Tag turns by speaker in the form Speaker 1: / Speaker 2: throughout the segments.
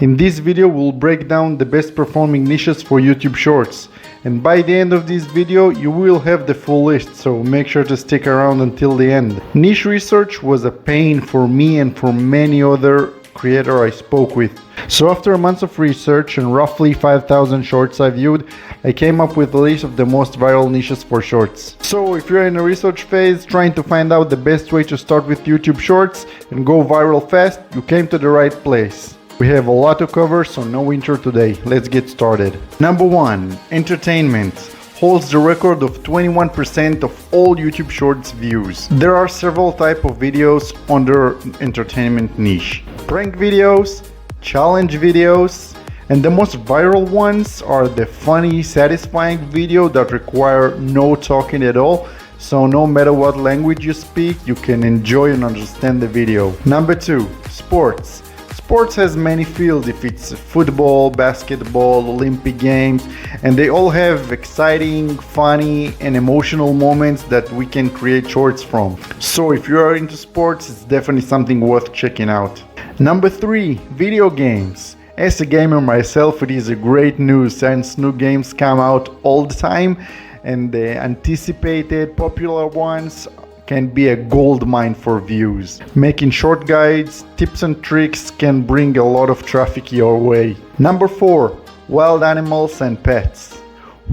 Speaker 1: In this video we'll break down the best performing niches for YouTube Shorts. And by the end of this video you will have the full list, so make sure to stick around until the end. Niche research was a pain for me and for many other creators I spoke with. So after months of research and roughly 5,000 shorts I viewed, I came up with a list of the most viral niches for shorts. So if you're in a research phase trying to find out the best way to start with YouTube Shorts and go viral fast, you came to the right place. We have a lot to cover, so no intro today. Let's get started. Number 1. Entertainment holds the record of 21% of all YouTube Shorts views. There are several types of videos under entertainment niche. Prank videos, challenge videos, and the most viral ones are the funny, satisfying video that require no talking at all. So no matter what language you speak, you can enjoy and understand the video. Number 2. Sports. Sports has many fields, if it's football, basketball, Olympic Games, and they all have exciting, funny, and emotional moments that we can create shorts from. So if you are into sports, it's definitely something worth checking out. Number 3. Video games. As a gamer myself, it is a great news since new games come out all the time, and the anticipated popular ones can be a gold mine for views. Making short guides, tips and tricks can bring a lot of traffic your way. Number 4. Wild animals and pets.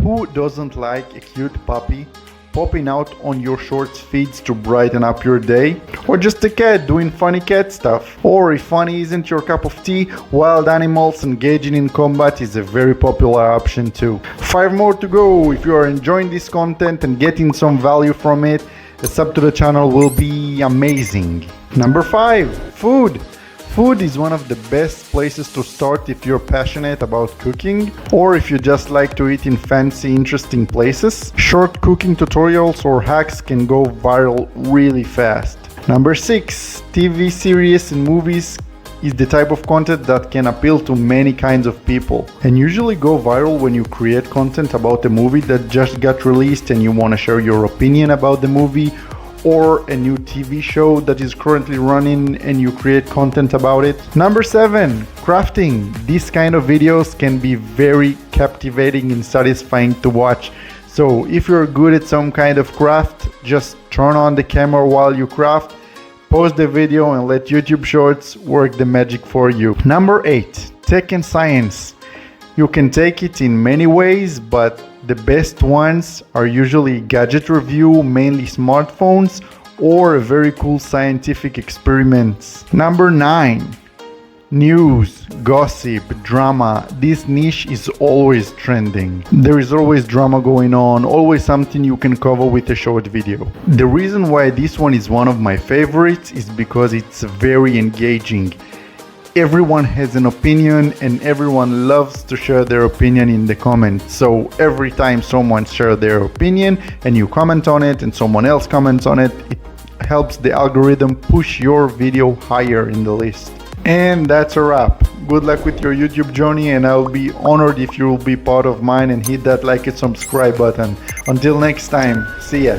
Speaker 1: Who doesn't like a cute puppy popping out on your shorts feeds to brighten up your day? Or just a cat doing funny cat stuff? Or if funny isn't your cup of tea, wild animals engaging in combat is a very popular option too. 5 more to go. If you are enjoying this content and getting some value from it, a sub to the channel will be amazing. Number 5. Food. Food is one of the best places to start if you're passionate about cooking, or if you just like to eat in fancy, interesting places. Short cooking tutorials or hacks can go viral really fast. Number 6. TV series and movies is the type of content that can appeal to many kinds of people and usually go viral when you create content about a movie that just got released and you want to share your opinion about the movie, or a new TV show that is currently running and you create content about it. Number 7. Crafting. These kind of videos can be very captivating and satisfying to watch. So if you're good at some kind of craft, just turn on the camera while you craft, pause the video and let YouTube Shorts work the magic for you. Number 8. Tech and science. You can take it in many ways, but the best ones are usually gadget review, mainly smartphones, or very cool scientific experiments. Number 9. News, gossip, drama. This niche is always trending. There is always drama going on, always something you can cover with a short video. The reason why this one is one of my favorites is because it's very engaging. Everyone has an opinion and everyone loves to share their opinion in the comments. So every time someone shares their opinion and you comment on it and someone else comments on it, it helps the algorithm push your video higher in the list. And that's a wrap. Good luck with your YouTube journey, and I'll be honored if you will be part of mine and hit that like and subscribe button. Until next time, see ya.